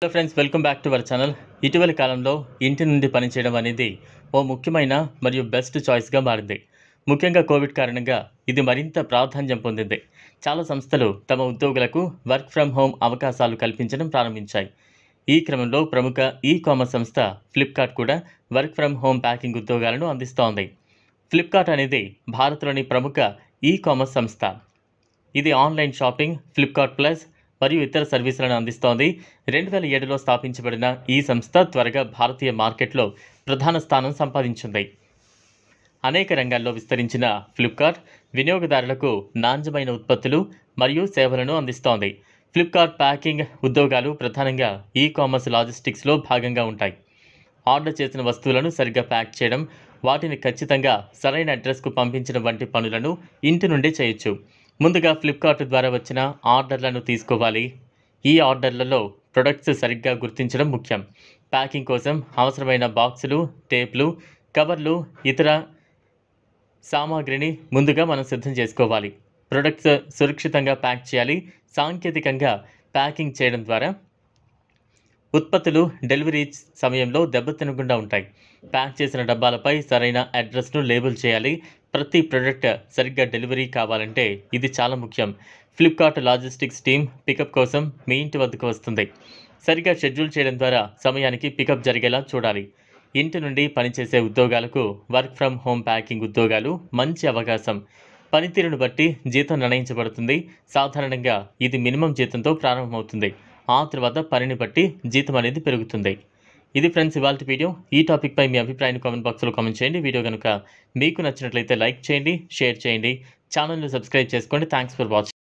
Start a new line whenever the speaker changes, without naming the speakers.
Hello friends, welcome back to our channel. ఇటీవలి కాలంలో ఇంటి నుండి పనిచేయడం అనేది ఓ ముఖ్యమైన మరియు బెస్ట్ చాయిస్గా మారింది. ముఖ్యంగా కోవిడ్ కారణంగా ఇది మరింత ప్రాధాన్యం పొందింది. చాలా సంస్థలు తమ ఉద్యోగులకు వర్క్ ఫ్రం హోమ్ అవకాశాలు కల్పించడం ప్రారంభించాయి. ఈ క్రమంలో ప్రముఖ ఈ-కామర్స్ సంస్థ ఫ్లిప్కార్ట్ కూడా వర్క్ ఫ్రం హోమ్ ప్యాకింగ్ ఉద్యోగాలను అందిస్తోంది. ఫ్లిప్కార్ట్ అనేది భారత్లోని ప్రముఖ ఈ-కామర్స్ సంస్థ. ఇది ఆన్లైన్ షాపింగ్, ఫ్లిప్కార్ట్ ప్లస్ మరియు ఇతర సర్వీసులను అందిస్తోంది. 2007లో స్థాపించబడిన ఈ సంస్థ త్వరగా భారతీయ మార్కెట్లో ప్రధాన స్థానం సంపాదించింది. అనేక రంగాల్లో విస్తరించిన ఫ్లిప్కార్ట్ వినియోగదారులకు నాణ్యమైన ఉత్పత్తులు మరియు సేవలను అందిస్తోంది. ఫ్లిప్కార్ట్ ప్యాకింగ్ ఉద్యోగాలు ప్రధానంగా ఈ-కామర్స్ లాజిస్టిక్స్లో భాగంగా ఉంటాయి. ఆర్డర్ చేసిన వస్తువులను సరిగ్గా ప్యాక్ చేయడం, వాటిని ఖచ్చితంగా సరైన అడ్రస్కు పంపించడం వంటి పనులను ఇంటి నుండే చేయొచ్చు. ముందుగా ఫ్లిప్కార్ట్ ద్వారా వచ్చిన ఆర్డర్లను తీసుకోవాలి. ఈ ఆర్డర్లలో ప్రొడక్ట్స్ సరిగ్గా గుర్తించడం ముఖ్యం. ప్యాకింగ్ కోసం అవసరమైన బాక్సులు, టేప్లు, కవర్లు, ఇతర సామాగ్రిని ముందుగా మనం సిద్ధం చేసుకోవాలి. ప్రొడక్ట్స్ సురక్షితంగా ప్యాక్ చేయాలి. సాంకేతికంగా ప్యాకింగ్ చేయడం ద్వారా ఉత్పత్తులు డెలివరీ సమయంలో దెబ్బతినకుండా ఉంటాయి. ప్యాక్ చేసిన డబ్బాలపై సరైన అడ్రస్ను లేబుల్ చేయాలి. ప్రతి ప్రొడక్ట్ సరిగ్గా డెలివరీ కావాలంటే ఇది చాలా ముఖ్యం. ఫ్లిప్కార్ట్ లాజిస్టిక్స్ టీమ్ పికప్ కోసం మీ ఇంటి వద్దకు వస్తుంది. సరిగ్గా షెడ్యూల్ చేయడం ద్వారా సమయానికి పికప్ జరిగేలా చూడాలి. ఇంటి నుండి పనిచేసే ఉద్యోగాలకు వర్క్ ఫ్రం హోమ్ ప్యాకింగ్ ఉద్యోగాలు మంచి అవకాశం. పనితీరును బట్టి జీతం నిర్ణయించబడుతుంది. సాధారణంగా ఇది మినిమం జీతంతో ప్రారంభమవుతుంది. ఆ తర్వాత పనిని బట్టి జీతం అనేది పెరుగుతుంది. ఇది ఫ్రెండ్స్ ఇవాల్టి వీడియో. ఈ టాపిక్పై మీ అభిప్రాయాన్ని కామెంట్ బాక్స్లో కామెంట్ చేయండి. వీడియో కనుక మీకు నచ్చినట్లయితే లైక్ చేయండి, షేర్ చేయండి, ఛానల్ని సబ్స్క్రైబ్ చేసుకోండి. Thanks for watching.